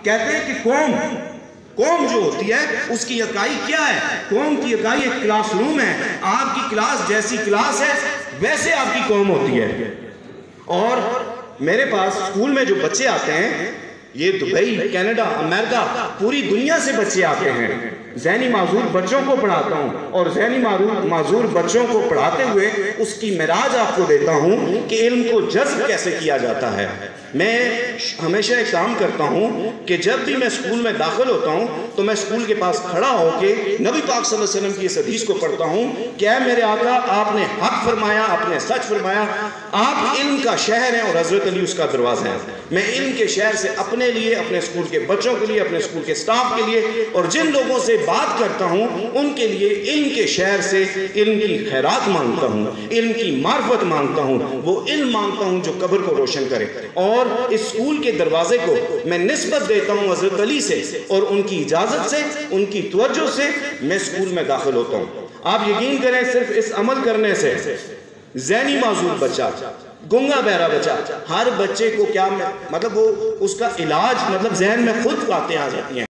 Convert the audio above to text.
कहते हैं कि कौम जो होती है उसकी इकाई क्या है? कौम की इकाई एक क्लासरूम है। आपकी क्लास जैसी क्लास है वैसे आपकी कौम होती है। और मेरे पास स्कूल में जो बच्चे आते हैं, ये दुबई, कनाडा, अमेरिका, पूरी दुनिया से बच्चे आते हैं। ज़हनी माजूर बच्चों को पढ़ाता हूँ और ज़हनी माजूर बच्चों को पढ़ाते हुए उसकी मिराज आपको देता हूँ कि इल्म को जज्ब कैसे किया जाता है। मैं हमेशा एक काम करता हूँ कि जब भी मैं स्कूल में दाखिल होता हूँ तो मैं स्कूल के पास खड़ा होके नबी पाक सल्लल्लाहु अलैहि वसल्लम की इस हदीस को पढ़ता हूँ, क्या मेरे आका आपने हक फरमाया, आपने सच फरमाया, आप इल्म का शहर हैं और हज़रत अली उसका दरवाज़ा है। मैं इल्म के शहर से अपने लिए, अपने स्कूल के बच्चों के लिए, अपने स्कूल के स्टाफ के लिए और जिन लोगों से बात करता हूँ उनके लिए इल्म के शहर से इल्म की खैरात मांगता हूँ, इल्म की मार्फत मांगता हूँ, वो इल्म मांगता हूँ जो कब्र को रोशन करे। और इस स्कूल के दरवाजे को मैं निस्बत देता हूँ हज़रत अली से और उनकी इजाज़त से, उनकी तवज्जो से मैं स्कूल में दाखिल होता हूँ। आप यकीन करें, सिर्फ इस अमल करने से ज़हनी माजूर बच्चा, गुंगा बहरा बच्चा, हर बच्चे को क्या मतलब वो उसका इलाज मतलब जहन में खुद बातें आ जाती हैं।